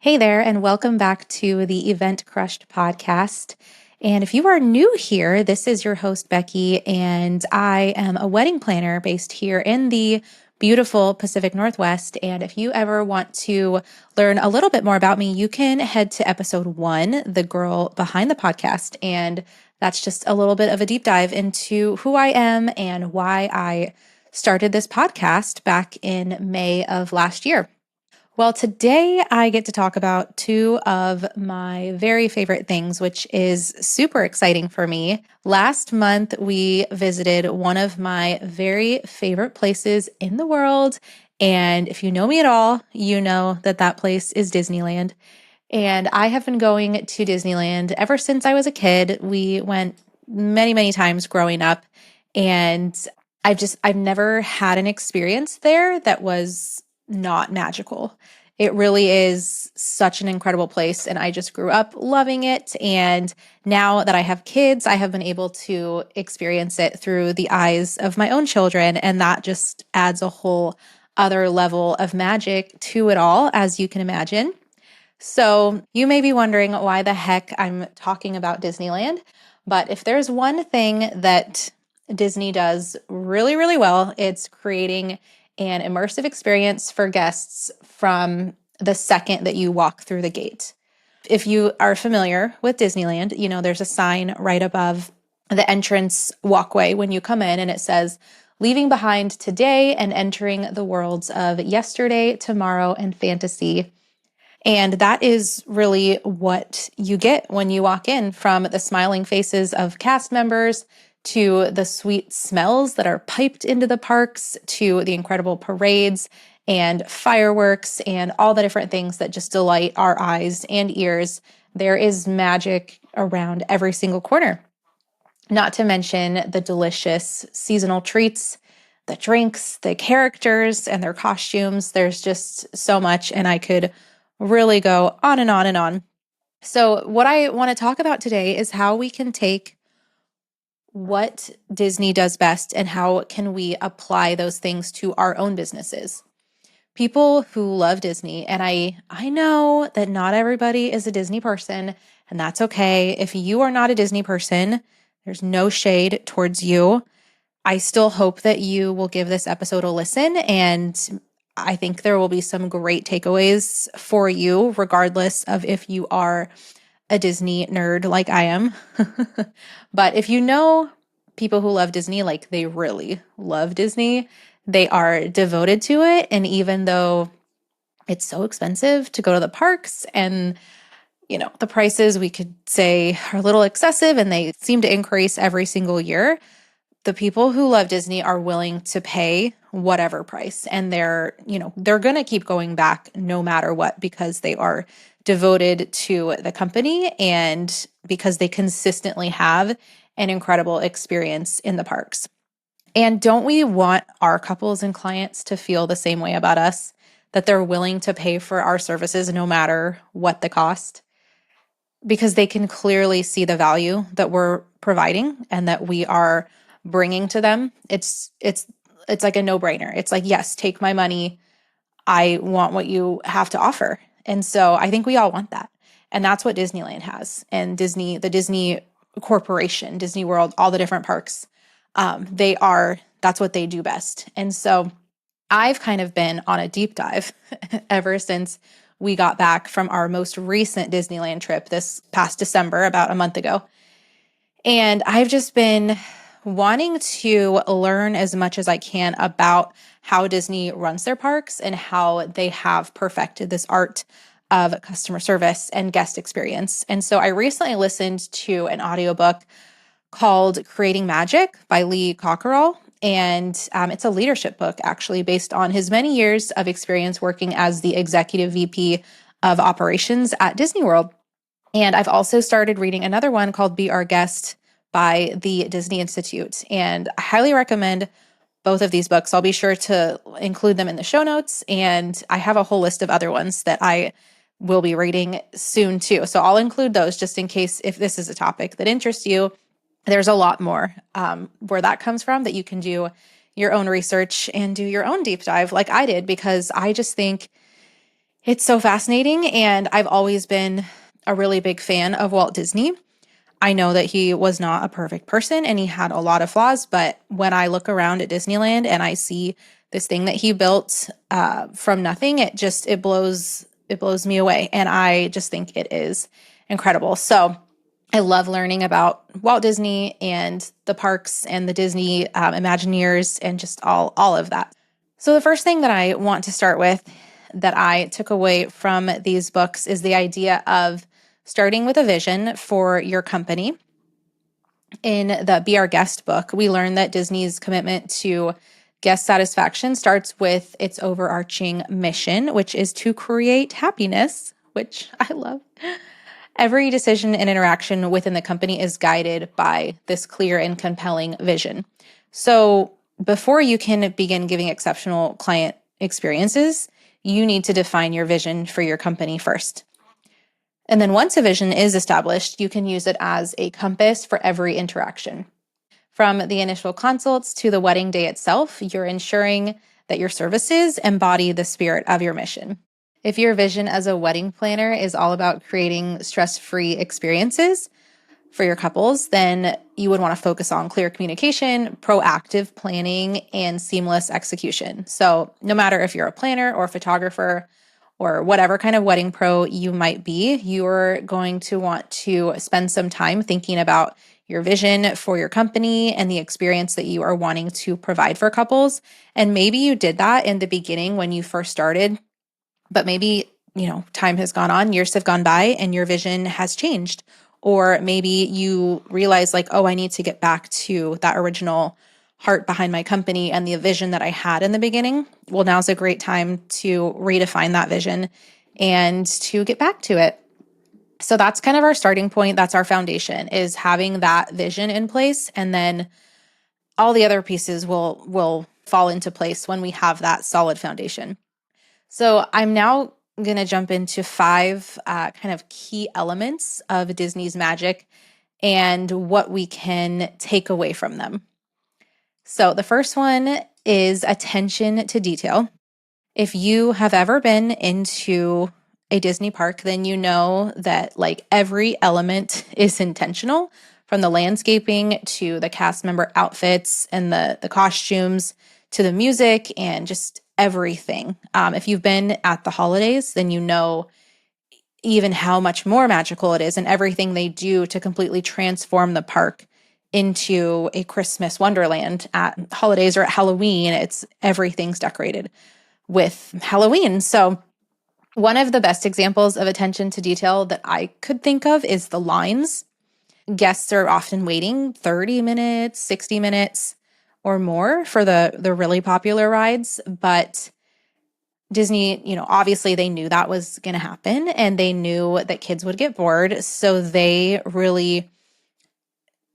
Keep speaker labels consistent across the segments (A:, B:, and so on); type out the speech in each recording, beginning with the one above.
A: Hey there, and welcome back to the Event Crushed podcast. And if you are new here, this is your host, Becky, and I am a wedding planner based here in the beautiful Pacific Northwest. And if you ever want to learn a little bit more about me, you can head to episode 1, The Girl Behind the Podcast. And that's just a little bit of a deep dive into who I am and why I started this podcast back in May of last year. Well, today I get to talk about two of my very favorite things, which is super exciting for me. Last month, we visited one of my very favorite places in the world. And if you know me at all, you know that that place is Disneyland. And I have been going to Disneyland ever since I was a kid. We went many, many times growing up. And I've never had an experience there that was not magical. It really is such an incredible place. And I just grew up loving it. And now that I have kids, I have been able to experience it through the eyes of my own children. And that just adds a whole other level of magic to it all, as you can imagine. So you may be wondering why the heck I'm talking about Disneyland. But if there's one thing that Disney does really, really well, it's creating an immersive experience for guests from the second that you walk through the gate. If you are familiar with Disneyland, you know there's a sign right above the entrance walkway when you come in, and it says, "Leaving behind today and entering the worlds of yesterday, tomorrow, and fantasy." And that is really what you get when you walk in, from the smiling faces of cast members to the sweet smells that are piped into the parks to the incredible parades and fireworks and all the different things that just delight our eyes and ears. There is magic around every single corner. Not to mention the delicious seasonal treats, the drinks, the characters, and their costumes. There's just so much, and I could really go on and on and on. So, what I want to talk about today is how we can take what Disney does best and how can we apply those things to our own businesses. People who love Disney, and I know that not everybody is a Disney person, and that's okay. If you are not a Disney person, there's no shade towards you. I still hope that you will give this episode a listen, and I think there will be some great takeaways for you, regardless of if you are a Disney nerd like I am. But if you know people who love Disney, like they really love Disney, they are devoted to it. And even though it's so expensive to go to the parks, and the prices we could say are a little excessive and they seem to increase every single year, the people who love Disney are willing to pay whatever price. And they're going to keep going back no matter what, because they are devoted to the company and because they consistently have an incredible experience in the parks. And don't we want our couples and clients to feel the same way about us, that they're willing to pay for our services no matter what the cost? Because they can clearly see the value that we're providing and that we are bringing to them. It's like a no-brainer. It's like, yes, take my money. I want what you have to offer. And so I think we all want that. And that's what Disneyland has. And the Disney Corporation, Disney World, all the different parks, that's what they do best. And so I've kind of been on a deep dive ever since we got back from our most recent Disneyland trip this past December, about a month ago. And I've just been wanting to learn as much as I can about how Disney runs their parks and how they have perfected this art of customer service and guest experience. And so I recently listened to an audiobook called Creating Magic by Cockerall. And it's a leadership book, actually, based on his many years of experience working as the executive VP of operations at Disney World. And I've also started reading another one called Be Our Guest by the Disney Institute. And I highly recommend both of these books. I'll be sure to include them in the show notes. And I have a whole list of other ones that I will be reading soon too. So I'll include those just in case, if this is a topic that interests you. There's a lot more where that comes from, that you can do your own research and do your own deep dive like I did, because I just think It's so fascinating, and I've always been a really big fan of Walt Disney. I know that he was not a perfect person and he had a lot of flaws, but when I look around at Disneyland and I see this thing that he built from nothing, it blows me away, and I just think it is incredible. So I love learning about Walt Disney and the parks and the Disney Imagineers and just all of that. So the first thing that I want to start with that I took away from these books is the idea of starting with a vision for your company. In the Be Our Guest book, we learn that Disney's commitment to guest satisfaction starts with its overarching mission, which is to create happiness, which I love. Every decision and interaction within the company is guided by this clear and compelling vision. So, before you can begin giving exceptional client experiences, you need to define your vision for your company first. And then once a vision is established, you can use it as a compass for every interaction. From the initial consults to the wedding day itself, you're ensuring that your services embody the spirit of your mission. If your vision as a wedding planner is all about creating stress-free experiences for your couples, then you would want to focus on clear communication, proactive planning, and seamless execution. So no matter if you're a planner or a photographer or whatever kind of wedding pro you might be, you're going to want to spend some time thinking about your vision for your company and the experience that you are wanting to provide for couples. And maybe you did that in the beginning when you first started, but maybe, time has gone on, years have gone by, and your vision has changed. Or maybe you realize like, oh, I need to get back to that original heart behind my company and the vision that I had in the beginning. Well, now's a great time to redefine that vision and to get back to it. So that's kind of our starting point. That's our foundation, is having that vision in place. And then all the other pieces will fall into place when we have that solid foundation. So I'm now going to jump into 5 kind of key elements of Disney's magic and what we can take away from them. So the first one is attention to detail. If you have ever been into a Disney park, then you know that like every element is intentional, from the landscaping to the cast member outfits and the costumes to the music and just everything. If you've been at the holidays, then you know even how much more magical it is and everything they do to completely transform the park into a Christmas wonderland at holidays or at Halloween. Everything's decorated with Halloween. So one of the best examples of attention to detail that I could think of is the lines. Guests are often waiting 30 minutes, 60 minutes or more for the really popular rides, but Disney, obviously they knew that was going to happen and they knew that kids would get bored, so they really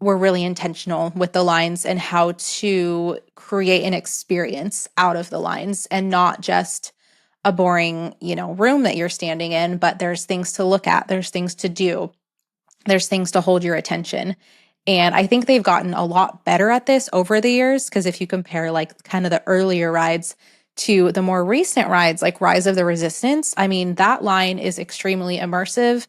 A: were really intentional with the lines and how to create an experience out of the lines and not just a boring, room that you're standing in, but there's things to look at, there's things to do, there's things to hold your attention. And I think they've gotten a lot better at this over the years, because if you compare like kind of the earlier rides to the more recent rides, like Rise of the Resistance, I mean, that line is extremely immersive.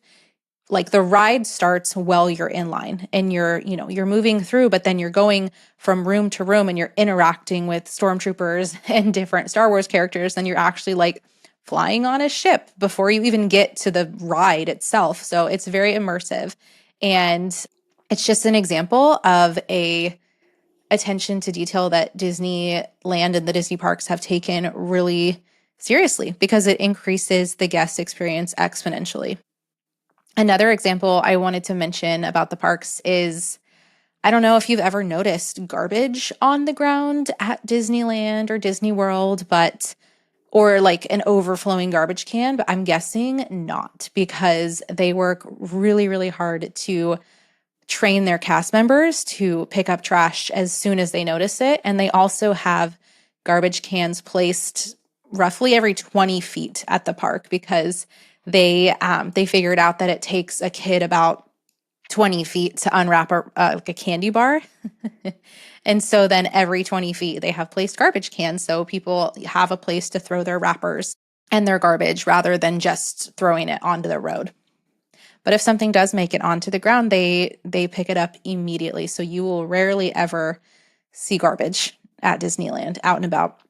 A: Like the ride starts while you're in line and you're moving through, but then you're going from room to room and you're interacting with stormtroopers and different Star Wars characters. And you're actually like flying on a ship before you even get to the ride itself. So it's very immersive. And it's just an example of a attention to detail that Disneyland and the Disney parks have taken really seriously, because it increases the guest experience exponentially. Another example I wanted to mention about the parks is, I don't know if you've ever noticed garbage on the ground at Disneyland or Disney World, or like an overflowing garbage can, but I'm guessing not, because they work really, really hard to train their cast members to pick up trash as soon as they notice it. And they also have garbage cans placed roughly every 20 feet at the park, because they figured out that it takes a kid about 20 feet to unwrap like a candy bar. And so then every 20 feet they have placed garbage cans, so people have a place to throw their wrappers. and their garbage rather than just throwing it onto the road. But if something does make it onto the ground, they pick it up immediately. So you will rarely ever see garbage at Disneyland out and about.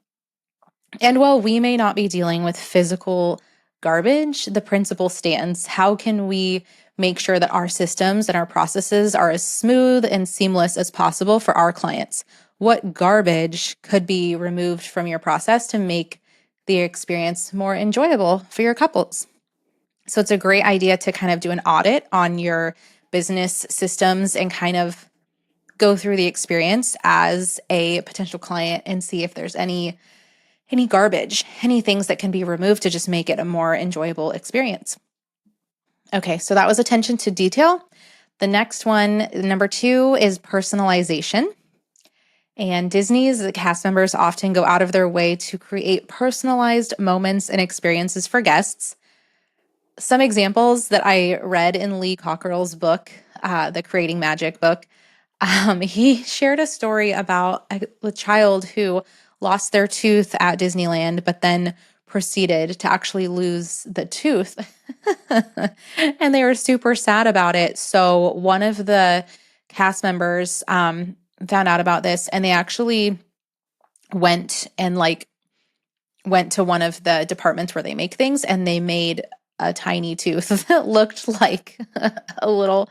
A: And while we may not be dealing with physical garbage, the principle stands. How can we make sure that our systems and our processes are as smooth and seamless as possible for our clients? What garbage could be removed from your process to make the experience more enjoyable for your couples? So it's a great idea to kind of do an audit on your business systems and kind of go through the experience as a potential client and see if there's any garbage, any things that can be removed to just make it a more enjoyable experience. Okay, so that was attention to detail. The next one, number 2, is personalization. And Disney's cast members often go out of their way to create personalized moments and experiences for guests. Some examples that I read in Lee Cockerall's book, the Creating Magic book, he shared a story about a child who lost their tooth at Disneyland, but then proceeded to actually lose the tooth. And they were super sad about it. So one of the cast members found out about this, and they actually went to one of the departments where they make things, and they made a tiny tooth that looked like a little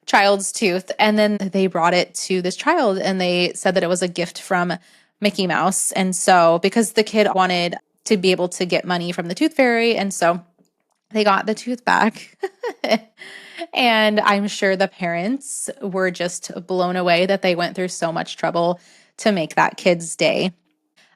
A: child's tooth. And then they brought it to this child, and they said that it was a gift from Mickey Mouse. And so, because the kid wanted to be able to get money from the tooth fairy, and so they got the tooth back. And I'm sure the parents were just blown away that they went through so much trouble to make that kid's day.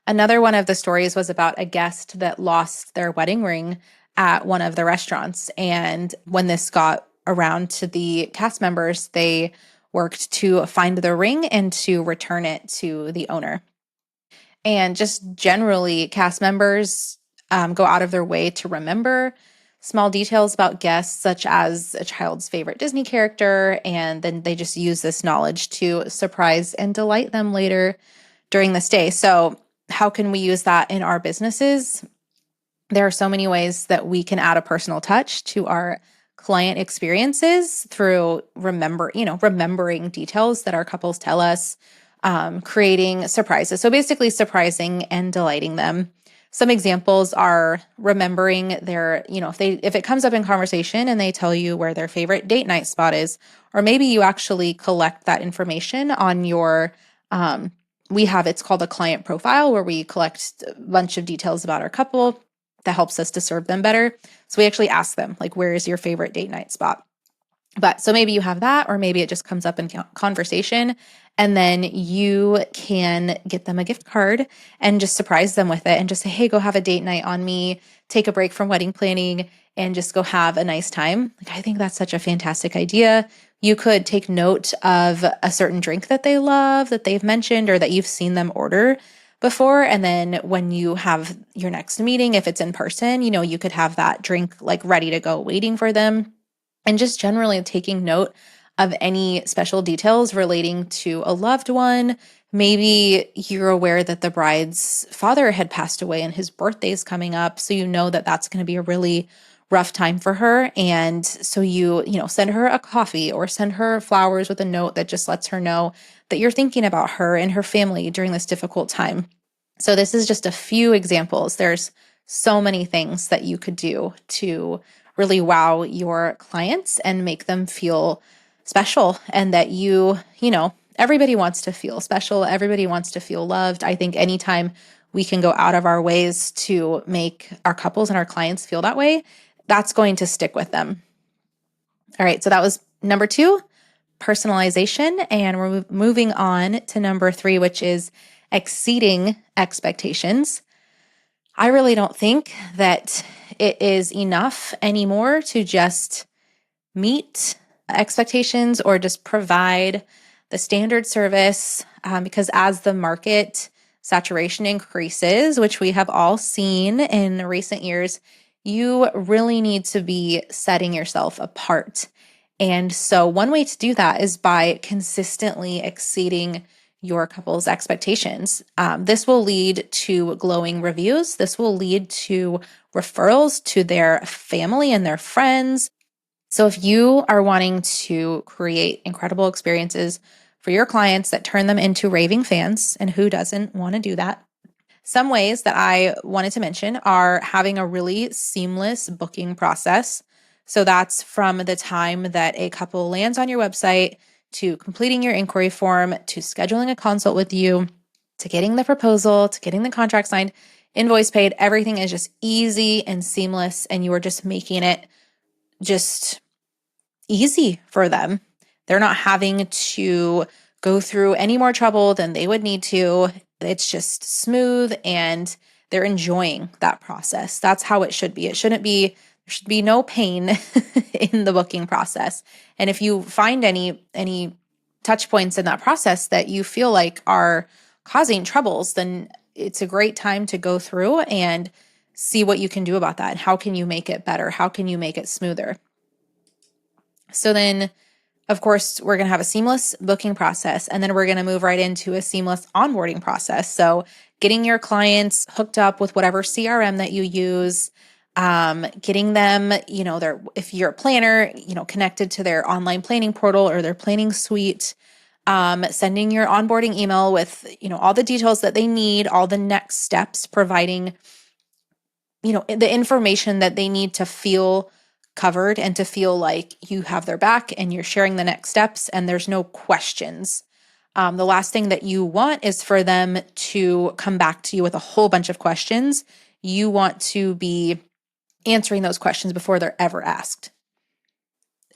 A: Another one of the stories was about a guest that lost their wedding ring at one of the restaurants. And when this got around to the cast members, they worked to find the ring and to return it to the owner. And just generally, cast members go out of their way to remember small details about guests, such as a child's favorite Disney character, and then they just use this knowledge to surprise and delight them later during the stay. So how can we use that in our businesses? There are so many ways that we can add a personal touch to our client experiences through remembering details that our couples tell us, creating surprises. So basically surprising and delighting them. Some examples are remembering their, if it comes up in conversation and they tell you where their favorite date night spot is, or maybe you actually collect that information on your, it's called a client profile, where we collect a bunch of details about our couple that helps us to serve them better. So we actually ask them, like, where is your favorite date night spot? But so maybe you have that, or maybe it just comes up in conversation, and then you can get them a gift card and just surprise them with it and just say, hey, go have a date night on me, take a break from wedding planning, and just go have a nice time. Like, I think that's such a fantastic idea. You could take note of a certain drink that they love, that they've mentioned, or that you've seen them order before. And then when you have your next meeting, if it's in person, you could have that drink like ready to go, waiting for them. And just generally taking note of any special details relating to a loved one. Maybe you're aware that the bride's father had passed away and his birthday's coming up. So you know that that's going to be a really rough time for her. And so you send her a coffee or send her flowers with a note that just lets her know that you're thinking about her and her family during this difficult time. So this is just a few examples. There's so many things that you could do to really wow your clients and make them feel special, and that everybody wants to feel special. Everybody wants to feel loved. I think anytime we can go out of our ways to make our couples and our clients feel that way, that's going to stick with them. All right, so that was number 2, personalization. And we're moving on to number 3, which is exceeding expectations. I really don't think that it is enough anymore to just meet expectations or just provide the standard service, because as the market saturation increases, which we have all seen in recent years, you really need to be setting yourself apart. And so one way to do that is by consistently exceeding your couple's expectations. This will lead to glowing reviews. This will lead to referrals to their family and their friends. So if you are wanting to create incredible experiences for your clients that turn them into raving fans, and who doesn't want to do that? Some ways that I wanted to mention are having a really seamless booking process. So that's from the time that a couple lands on your website to completing your inquiry form, to scheduling a consult with you, to getting the proposal, to getting the contract signed, invoice paid. Everything is just easy and seamless, and you are just making it just easy for them. They're not having to go through any more trouble than they would need to. It's just smooth and they're enjoying that process. That's how it should be. There should be no pain in the booking process. And if you find any touch points in that process that you feel like are causing troubles, then it's a great time to go through and see what you can do about that. How can you make it better? How can you make it smoother? So then, of course, we're going to have a seamless booking process, and then we're going to move right into a seamless onboarding process. So getting your clients hooked up with whatever CRM that you use, getting them, if you're a planner, connected to their online planning portal or their planning suite, sending your onboarding email with, all the details that they need, all the next steps, providing, the information that they need to feel covered and to feel like you have their back and you're sharing the next steps and there's no questions. The last thing that you want is for them to come back to you with a whole bunch of questions. You want to be answering those questions before they're ever asked.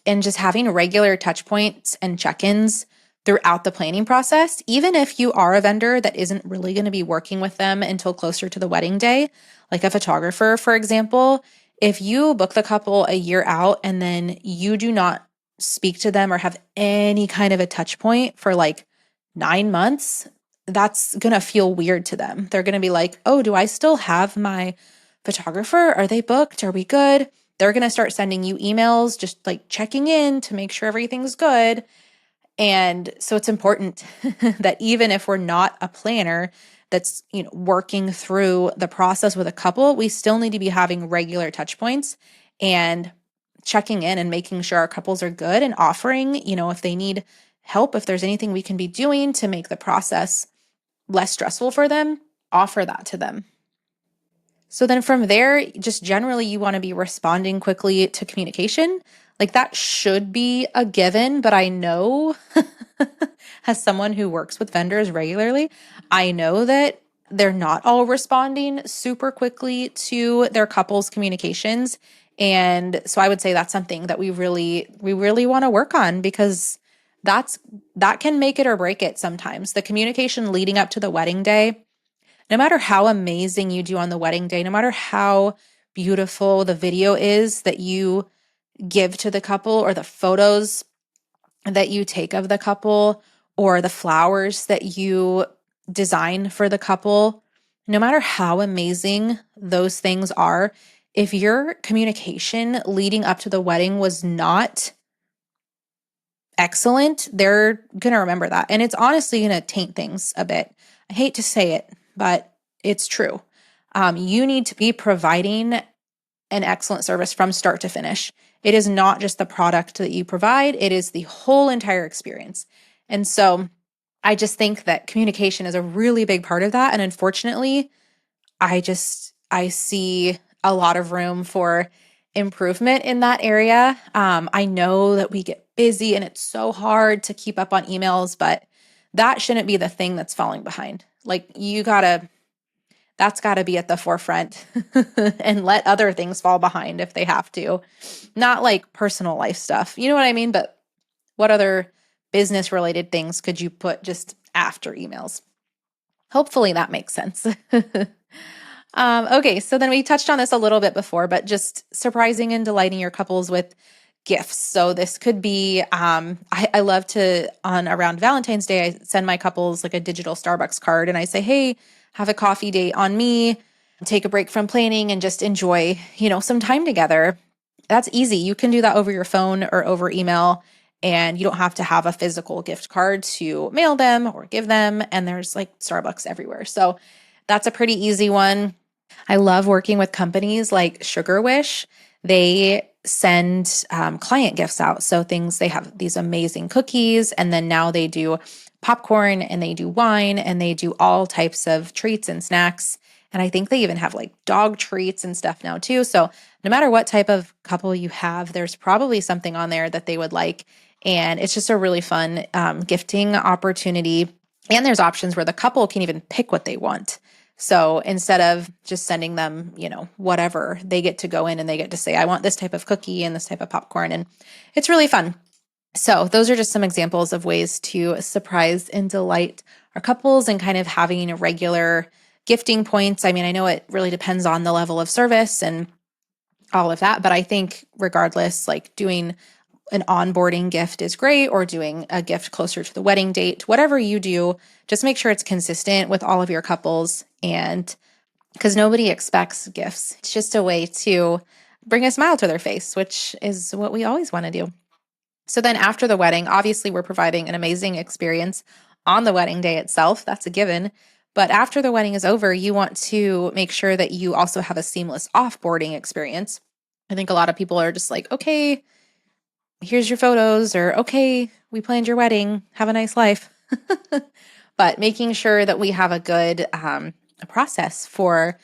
A: And just having regular touch points and check-ins throughout the planning process, even if you are a vendor that isn't really going to be working with them until closer to the wedding day, like a photographer, for example. If you book the couple a year out and then you do not speak to them or have any kind of a touch point for like 9 months, that's going to feel weird to them. They're going to be like, oh, do I still have my photographer? Are they booked? Are we good? They're going to start sending you emails, just like checking in to make sure everything's good. And so it's important that even if we're not a planner that's, working through the process with a couple, we still need to be having regular touch points and checking in and making sure our couples are good and offering, if they need help, if there's anything we can be doing to make the process less stressful for them, offer that to them. So then from there, just generally, you want to be responding quickly to communication. Like that should be a given, but I know as someone who works with vendors regularly, I know that they're not all responding super quickly to their couples' communications. And so I would say that's something that we really want to work on, because that can make it or break it sometimes. The communication leading up to the wedding day, no matter how amazing you do on the wedding day, no matter how beautiful the video is that you give to the couple, or the photos that you take of the couple, or the flowers that you design for the couple, no matter how amazing those things are, if your communication leading up to the wedding was not excellent, they're going to remember that. And it's honestly going to taint things a bit. I hate to say it, but it's true. You need to be providing an excellent service from start to finish. It is not just the product that you provide, it is the whole entire experience. And so I just think that communication is a really big part of that. And unfortunately, I see a lot of room for improvement in that area. I know that we get busy and it's so hard to keep up on emails, but that shouldn't be the thing that's falling behind. Like that's got to be at the forefront and let other things fall behind if they have to. Not like personal life stuff. You know what I mean? But what other business related things could you put just after emails? Hopefully that makes sense. Okay, so then we touched on this a little bit before, but just surprising and delighting your couples with gifts. So this could be, I love to, on around Valentine's Day, I send my couples like a digital Starbucks card and I say, hey, have a coffee date on me, take a break from planning and just enjoy, some time together. That's easy. You can do that over your phone or over email. and you don't have to have a physical gift card to mail them or give them. And there's like Starbucks everywhere. So that's a pretty easy one. I love working with companies like Sugar Wish. They send client gifts out. So things, they have these amazing cookies, and then now they do popcorn and they do wine and they do all types of treats and snacks. And I think they even have like dog treats and stuff now too. So no matter what type of couple you have, there's probably something on there that they would like. And it's just a really fun gifting opportunity. And there's options where the couple can even pick what they want. So instead of just sending them, whatever, they get to go in and they get to say, I want this type of cookie and this type of popcorn. And it's really fun. So those are just some examples of ways to surprise and delight our couples and kind of having regular gifting points. I mean, I know it really depends on the level of service and all of that, but I think regardless, like doing an onboarding gift is great, or doing a gift closer to the wedding date, whatever you do, just make sure it's consistent with all of your couples. And because nobody expects gifts, it's just a way to bring a smile to their face, which is what we always want to do. So then after the wedding, obviously we're providing an amazing experience on the wedding day itself. That's a given. But after the wedding is over, you want to make sure that you also have a seamless offboarding experience. I think a lot of people are just like, okay, here's your photos, or okay, we planned your wedding, have a nice life. But making sure that we have a good process for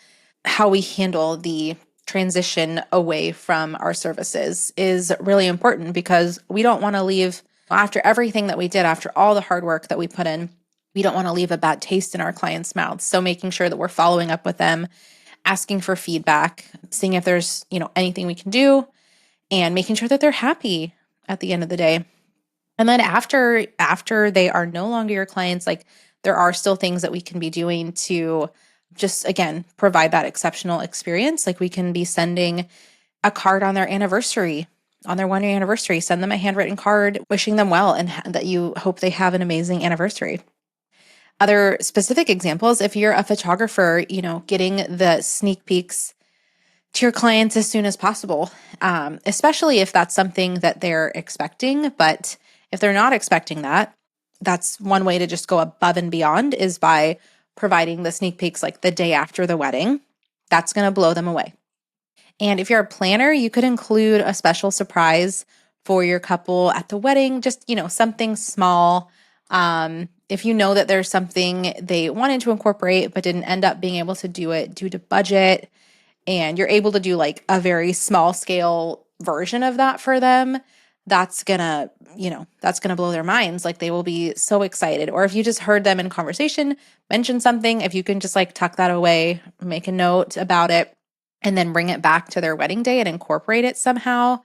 A: how we handle the transition away from our services is really important, because we don't want to leave, after everything that we did, after all the hard work that we put in, we don't want to leave a bad taste in our clients' mouths. So making sure that we're following up with them, asking for feedback, seeing if there's, anything we can do, and making sure that they're happy at the end of the day. And then after they are no longer your clients, like there are still things that we can be doing to just, again, provide that exceptional experience. Like we can be sending a card on their anniversary, on their 1-year anniversary, send them a handwritten card wishing them well and that you hope they have an amazing anniversary. Other specific examples, if you're a photographer, getting the sneak peeks to your clients as soon as possible, especially if that's something that they're expecting. But if they're not expecting that, that's one way to just go above and beyond, is by providing the sneak peeks like the day after the wedding. That's going to blow them away. And if you're a planner, you could include a special surprise for your couple at the wedding, just, something small. If you know that there's something they wanted to incorporate but didn't end up being able to do it due to budget, and you're able to do like a very small scale version of that for them, that's gonna blow their minds. Like they will be so excited. Or if you just heard them in conversation mention something, if you can just like tuck that away, make a note about it, and then bring it back to their wedding day and incorporate it somehow,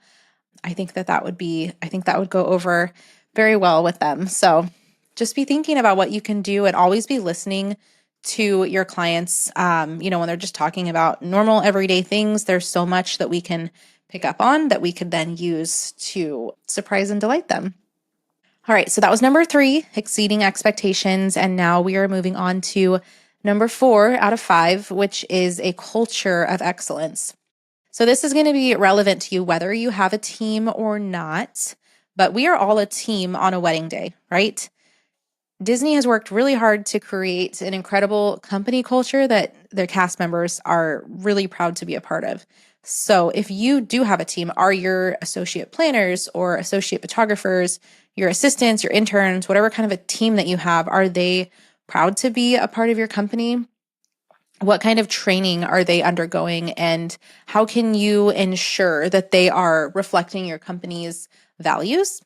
A: I think that would go over very well with them. So just be thinking about what you can do, and always be listening to your clients. When they're just talking about normal everyday things, there's so much that we can pick up on that we could then use to surprise and delight them. All right, so that was number 3, exceeding expectations. And now we are moving on to number 4 out of 5, which is a culture of excellence. So this is going to be relevant to you whether you have a team or not, but we are all a team on a wedding day, right? Disney has worked really hard to create an incredible company culture that their cast members are really proud to be a part of. So if you do have a team, are your associate planners or associate photographers, your assistants, your interns, whatever kind of a team that you have, are they proud to be a part of your company? What kind of training are they undergoing? And how can you ensure that they are reflecting your company's values?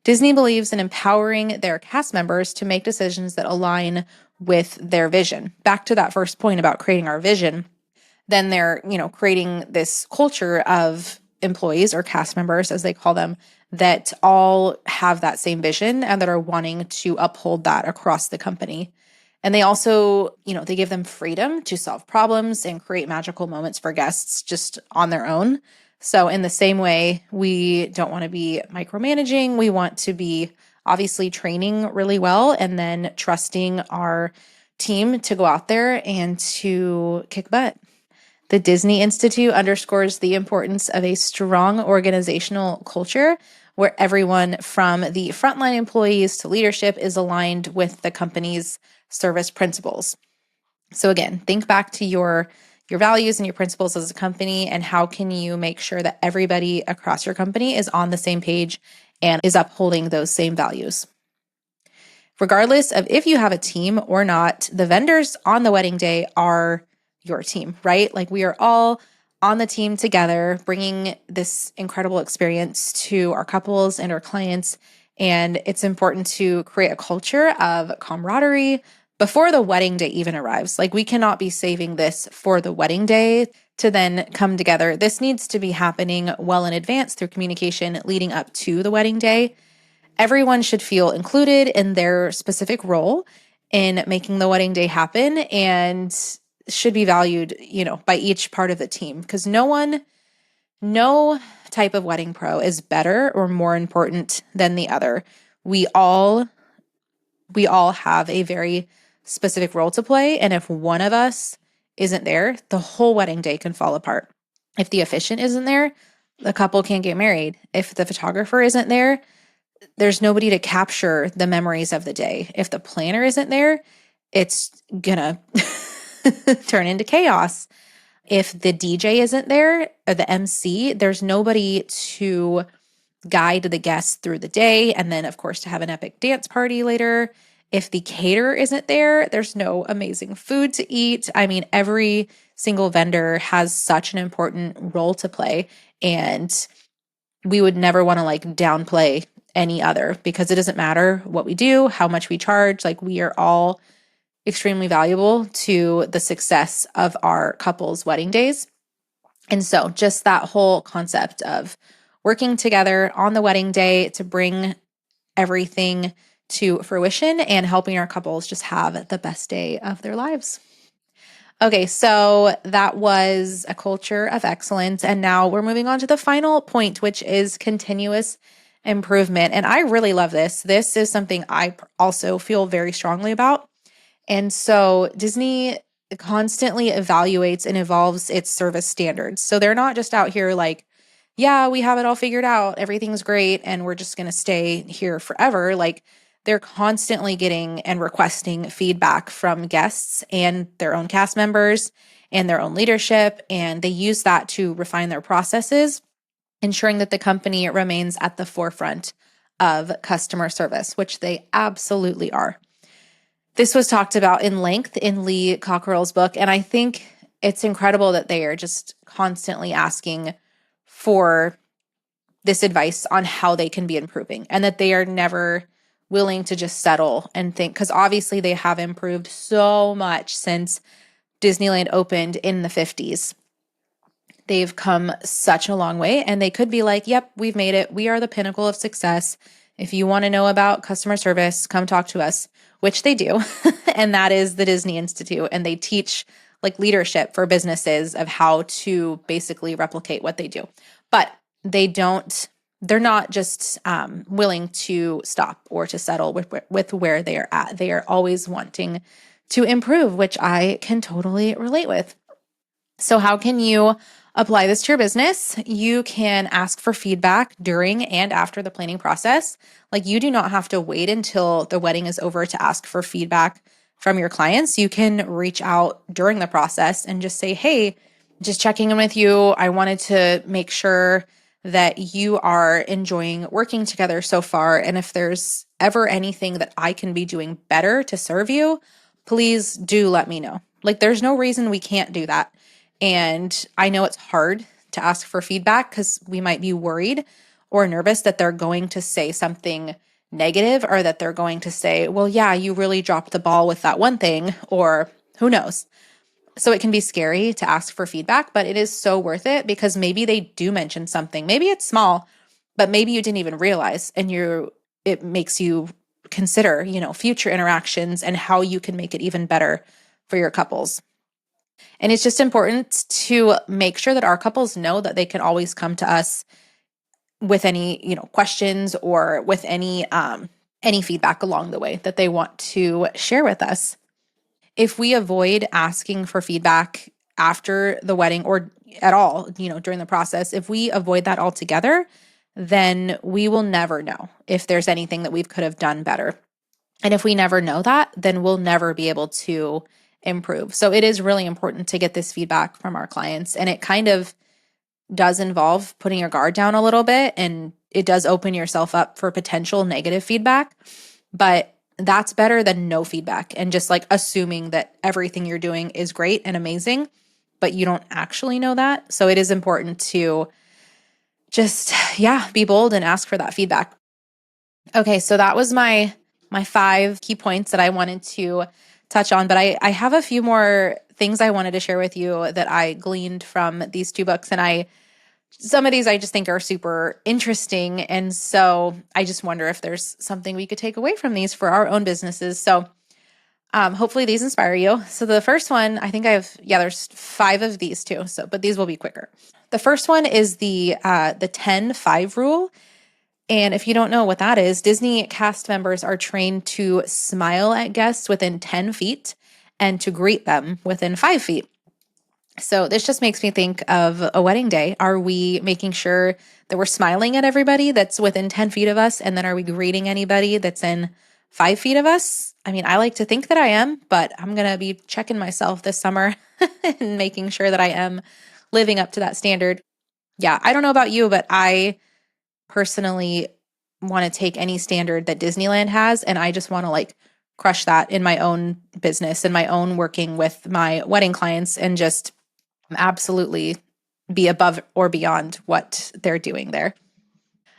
A: Disney believes in empowering their cast members to make decisions that align with their vision. Back to that first point about creating our vision, then they're, creating this culture of employees, or cast members as they call them, that all have that same vision and that are wanting to uphold that across the company. And they also, they give them freedom to solve problems and create magical moments for guests just on their own. So in the same way, we don't want to be micromanaging. We want to be obviously training really well and then trusting our team to go out there and to kick butt. The Disney Institute underscores the importance of a strong organizational culture where everyone from the frontline employees to leadership is aligned with the company's service principles. So again, think back to your values and your principles as a company, and how can you make sure that everybody across your company is on the same page and is upholding those same values. Regardless of if you have a team or not, the vendors on the wedding day are your team, right? Like, we are all on the team together, bringing this incredible experience to our couples and our clients. And it's important to create a culture of camaraderie before the wedding day even arrives. Like, we cannot be saving this for the wedding day to then come together. This needs to be happening well in advance through communication leading up to the wedding day. Everyone should feel included in their specific role in making the wedding day happen, and should be valued, by each part of the team, because no type of wedding pro is better or more important than the other. We all have a very specific role to play, and if one of us isn't there, the whole wedding day can fall apart. If the officiant isn't there, the couple can't get married. If the photographer isn't there, there's nobody to capture the memories of the day. If the planner isn't there, it's gonna turn into chaos. If the DJ isn't there, or the MC, there's nobody to guide the guests through the day, and then, of course, to have an epic dance party later. If the caterer isn't there, there's no amazing food to eat. I mean, every single vendor has such an important role to play, and we would never want to downplay any other, because it doesn't matter what we do, how much we charge. Like, we are all extremely valuable to the success of our couples' wedding days. And so just that whole concept of working together on the wedding day to bring everything to fruition and helping our couples just have the best day of their lives. Okay, so that was a culture of excellence. And now we're moving on to the final point, which is continuous improvement. And I really love this. This is something I also feel very strongly about. And so Disney constantly evaluates and evolves its service standards. So they're not just out here like, yeah, we have it all figured out, everything's great, and we're just going to stay here forever. Like, they're constantly getting and requesting feedback from guests and their own cast members and their own leadership, and they use that to refine their processes, ensuring that the company remains at the forefront of customer service, which they absolutely are. This was talked about in length in Lee Cockerall's book, and I think it's incredible that they are just constantly asking for this advice on how they can be improving, and that they are never willing to just settle and think, because obviously they have improved so much since Disneyland opened in the 50s. They've come such a long way, and they could be like, yep, we've made it. We are the pinnacle of success. If you want to know about customer service, come talk to us, which they do. And that is the Disney Institute. And they teach leadership for businesses of how to basically replicate what they do. But they're not just willing to stop or to settle with where they are at. They are always wanting to improve, which I can totally relate with. So how can you apply this to your business? You can ask for feedback during and after the planning process. You do not have to wait until the wedding is over to ask for feedback from your clients. You can reach out during the process and just say, hey, just checking in with you. I wanted to make sure that you are enjoying working together so far. And if there's ever anything that I can be doing better to serve you, please do let me know. There's no reason we can't do that. And I know it's hard to ask for feedback because we might be worried or nervous that they're going to say something negative, or that they're going to say, well, yeah, you really dropped the ball with that one thing, or who knows. So it can be scary to ask for feedback, but it is so worth it, because maybe they do mention something. Maybe it's small, but maybe you didn't even realize, and it makes you consider, future interactions and how you can make it even better for your couples. And it's just important to make sure that our couples know that they can always come to us with any, questions, or with any feedback along the way that they want to share with us. If we avoid asking for feedback after the wedding or at all, during the process, if we avoid that altogether, then we will never know if there's anything that we could have done better. And if we never know that, then we'll never be able to improve. So it is really important to get this feedback from our clients. And it kind of does involve putting your guard down a little bit, and it does open yourself up for potential negative feedback. But that's better than no feedback and just like assuming that everything you're doing is great and amazing, but you don't actually know that. So it is important to just, be bold and ask for that feedback. Okay, so that was my 5 key points that I wanted to touch on, but I have a few more things I wanted to share with you that I gleaned from these 2 books, and some of these I just think are super interesting, and so I just wonder if there's something we could take away from these for our own businesses. So hopefully these inspire you. So the first one, I think there's 5 of these too, but these will be quicker. The first one is the 10-5 rule. And if you don't know what that is, Disney cast members are trained to smile at guests within 10 feet and to greet them within 5 feet. So this just makes me think of a wedding day. Are we making sure that we're smiling at everybody that's within 10 feet of us? And then are we greeting anybody that's in 5 feet of us? I mean, I like to think that I am, but I'm going to be checking myself this summer and making sure that I am living up to that standard. Yeah, I don't know about you, but I personally want to take any standard that Disneyland has, and I just want to like crush that in my own business and my own working with my wedding clients and just absolutely be above or beyond what they're doing there.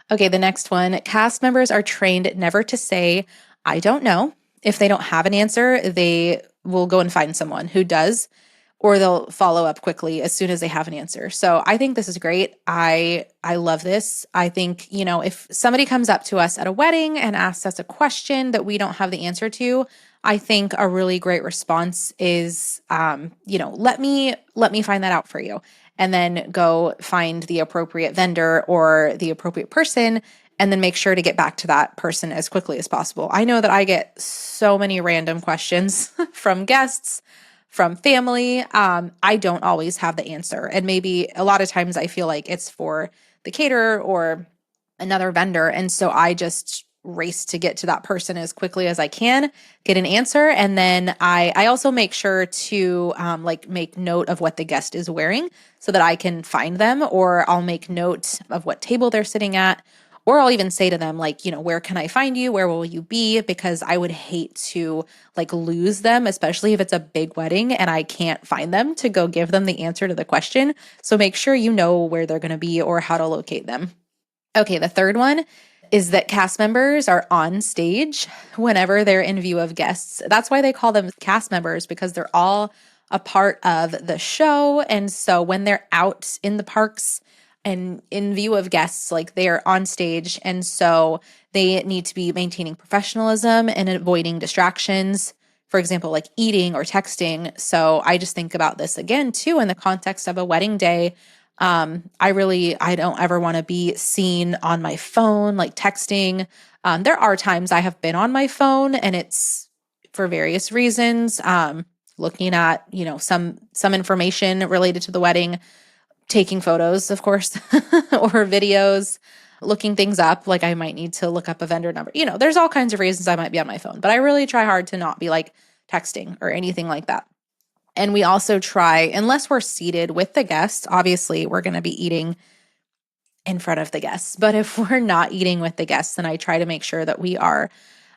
A: Okay, the next one, cast members are trained never to say, I don't know. If they don't have an answer, they will go and find someone who does, or they'll follow up quickly as soon as they have an answer. So I think this is great. I love this. I think, if somebody comes up to us at a wedding and asks us a question that we don't have the answer to, I think a really great response is, let me find that out for you, and then go find the appropriate vendor or the appropriate person, and then make sure to get back to that person as quickly as possible. I know that I get so many random questions from guests, from family. I don't always have the answer. And maybe a lot of times I feel like it's for the caterer or another vendor. And so I just race to get to that person as quickly as I can, get an answer. And then I also make sure to make note of what the guest is wearing so that I can find them, or I'll make note of what table they're sitting at. Or I'll even say to them, where can I find you? Where will you be? Because I would hate to lose them, especially if it's a big wedding and I can't find them to go give them the answer to the question. So make sure you know where they're going to be or how to locate them. Okay, the third one is that cast members are on stage whenever they're in view of guests. That's why they call them cast members, because they're all a part of the show. And so when they're out in the parks and in view of guests, they are on stage. And so they need to be maintaining professionalism and avoiding distractions, for example, eating or texting. So I just think about this again, too, in the context of a wedding day. I don't ever want to be seen on my phone, texting. There are times I have been on my phone, and it's for various reasons, looking at, some information related to the wedding, taking photos, of course, or videos, looking things up. I might need to look up a vendor number. There's all kinds of reasons I might be on my phone, but I really try hard to not be texting or anything like that. And we also try, unless we're seated with the guests, obviously we're going to be eating in front of the guests. But if we're not eating with the guests, then I try to make sure that we are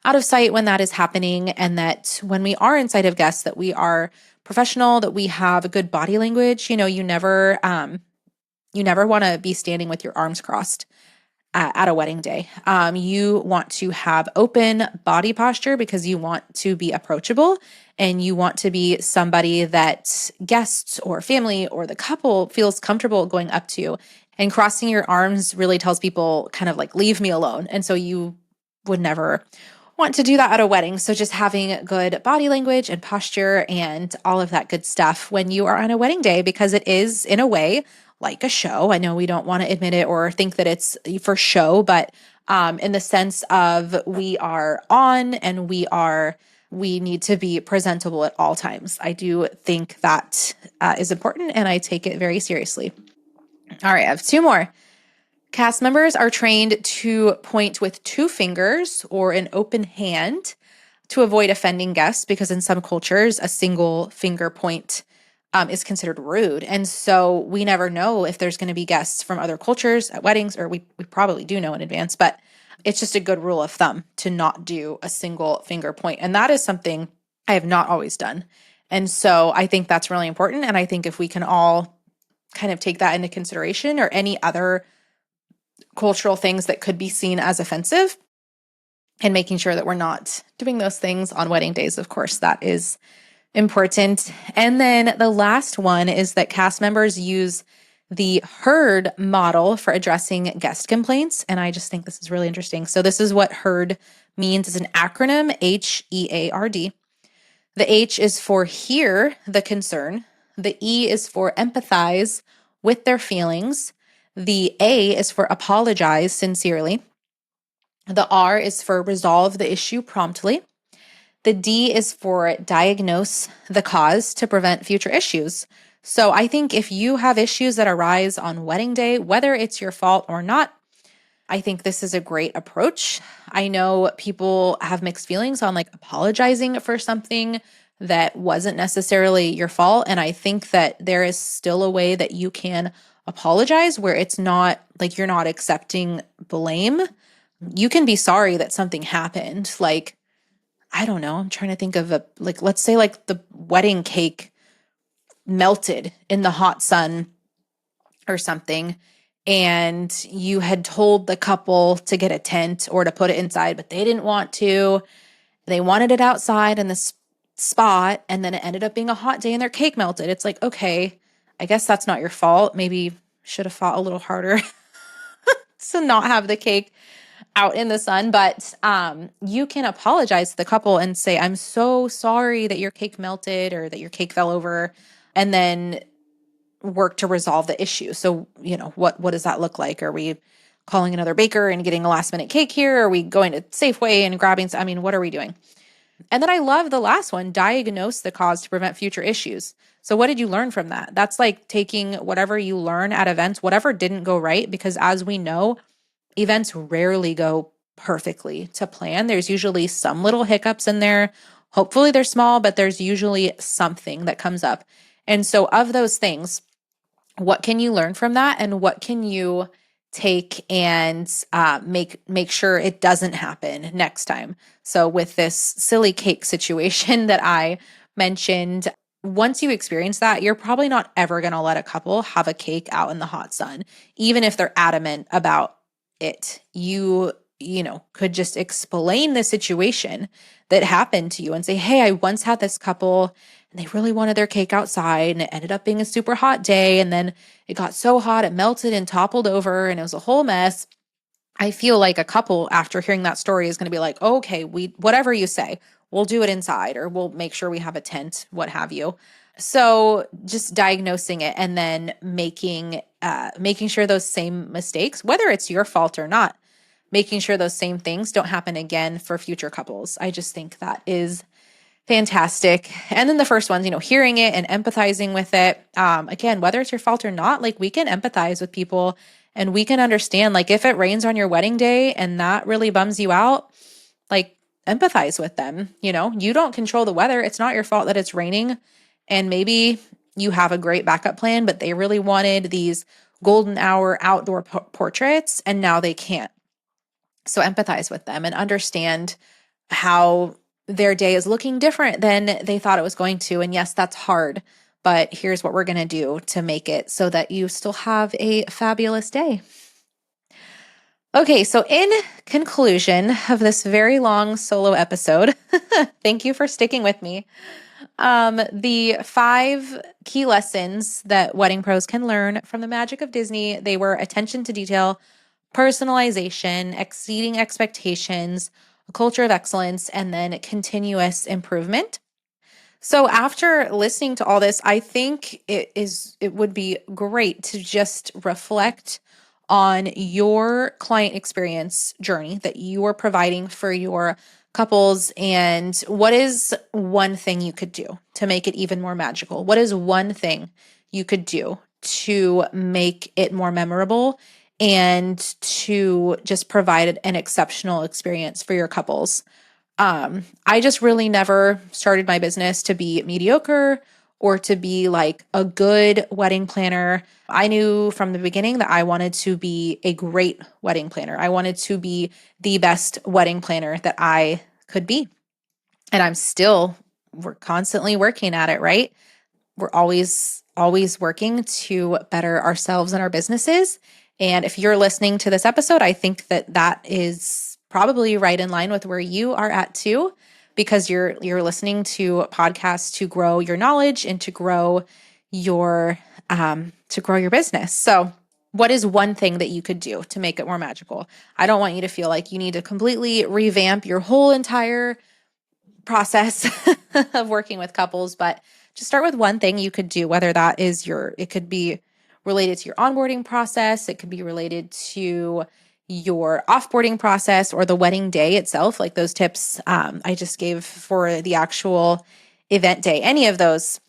A: out of sight when that is happening, and that when we are in sight of guests, that we are professional, that we have a good body language. You never want to be standing with your arms crossed at a wedding day. You want to have open body posture because you want to be approachable, and you want to be somebody that guests or family or the couple feels comfortable going up to. And crossing your arms really tells people kind of leave me alone. And so you would never want to do that at a wedding. So just having good body language and posture and all of that good stuff when you are on a wedding day, because it is in a way like a show. I know we don't want to admit it or think that it's for show, but in the sense of we are on and we are we need to be presentable at all times. I do think that is important, and I take it very seriously. All right, I have two more. Cast members are trained to point with two fingers or an open hand to avoid offending guests, because in some cultures, a single finger point is considered rude. And so we never know if there's going to be guests from other cultures at weddings, or we probably do know in advance, but it's just a good rule of thumb to not do a single finger point. And that is something I have not always done. And so I think that's really important. And I think if we can all kind of take that into consideration, or any other cultural things that could be seen as offensive, and making sure that we're not doing those things on wedding days, of course, that is important. And then the last one is that cast members use the HEARD model for addressing guest complaints. And I just think this is really interesting. So this is what HEARD means. It's an acronym, HEARD. The H is for hear the concern. The E is for empathize with their feelings. The A is for apologize sincerely. The R is for resolve the issue promptly. The D is for diagnose the cause to prevent future issues. So I think if you have issues that arise on wedding day, whether it's your fault or not, I think this is a great approach. I know people have mixed feelings on like apologizing for something that wasn't necessarily your fault. And I think that there is still a way that you can apologize where it's not like you're not accepting blame. You can be sorry that something happened. Like, I don't know, I'm trying to think of let's say like the wedding cake melted in the hot sun or something, and you had told the couple to get a tent or to put it inside, but they didn't want to. They wanted it outside in this spot, and then it ended up being a hot day and their cake melted. It's like, okay, I guess that's not your fault. Maybe should have fought a little harder to not have the cake out in the sun, but you can apologize to the couple and say, I'm so sorry that your cake melted or that your cake fell over, and then work to resolve the issue. So, what does that look like? Are we calling another baker and getting a last minute cake here? Are we going to Safeway and grabbing, what are we doing? And then I love the last one, diagnose the cause to prevent future issues. So what did you learn from that? That's like taking whatever you learn at events, whatever didn't go right, because as we know, events rarely go perfectly to plan. There's usually some little hiccups in there. Hopefully they're small, but there's usually something that comes up. And so of those things, what can you learn from that? And what can you take and make sure it doesn't happen next time? So with this silly cake situation that I mentioned, once you experience that, you're probably not ever going to let a couple have a cake out in the hot sun, even if they're adamant about it. You could just explain the situation that happened to you and say, hey, I once had this couple and they really wanted their cake outside, and it ended up being a super hot day. And then it got so hot, it melted and toppled over, and it was a whole mess. I feel like a couple, after hearing that story, is going to be like, okay, whatever you say, we'll do it inside, or we'll make sure we have a tent, what have you. So just diagnosing it, and then making sure those same mistakes, whether it's your fault or not, making sure those same things don't happen again for future couples. I just think that is fantastic. And then the first ones, hearing it and empathizing with it. Again, whether it's your fault or not, like we can empathize with people and we can understand, like if it rains on your wedding day and that really bums you out, like empathize with them. You don't control the weather. It's not your fault that it's raining. And maybe you have a great backup plan, but they really wanted these golden hour outdoor portraits and now they can't. So empathize with them and understand how their day is looking different than they thought it was going to. And yes, that's hard, but here's what we're going to do to make it so that you still have a fabulous day. Okay, so in conclusion of this very long solo episode, thank you for sticking with me. The 5 key lessons that wedding pros can learn from the magic of Disney, they were attention to detail, personalization, exceeding expectations, a culture of excellence, and then continuous improvement. So after listening to all this, I think it would be great to just reflect on your client experience journey that you are providing for your couples, and what is one thing you could do to make it even more magical? What is one thing you could do to make it more memorable and to just provide an exceptional experience for your couples? I just really never started my business to be mediocre or to be like a good wedding planner. I knew from the beginning that I wanted to be a great wedding planner. I wanted to be the best wedding planner that I could be. And we're constantly working at it, right? We're always working to better ourselves and our businesses. And if you're listening to this episode, I think that is probably right in line with where you are at too, because you're listening to podcasts to grow your knowledge and to grow your business. So what is one thing that you could do to make it more magical? I don't want you to feel like you need to completely revamp your whole entire process of working with couples, but just start with one thing you could do, whether that is it could be related to your onboarding process, it could be related to your offboarding process or the wedding day itself, like those tips I just gave for the actual event day, any of those.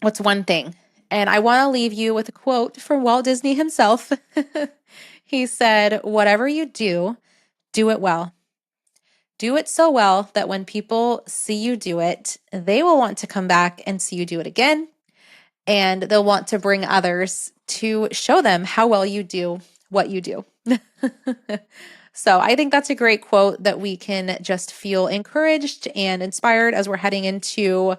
A: What's one thing? And I want to leave you with a quote from Walt Disney himself. He said, "Whatever you do, do it well. Do it so well that when people see you do it, they will want to come back and see you do it again. And they'll want to bring others to show them how well you do what you do." So I think that's a great quote that we can just feel encouraged and inspired as we're heading into,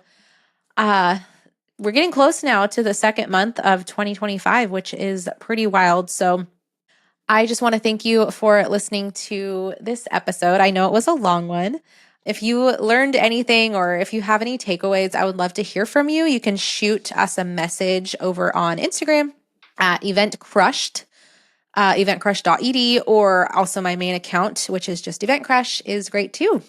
A: we're getting close now to the second month of 2025, which is pretty wild. So I just want to thank you for listening to this episode. I know it was a long one. If you learned anything or if you have any takeaways, I would love to hear from you. You can shoot us a message over on Instagram at eventcrushed, eventcrush.ed, or also my main account, which is just eventcrush, is great too.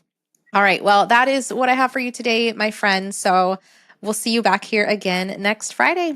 A: All right. Well, that is what I have for you today, my friends. So we'll see you back here again next Friday.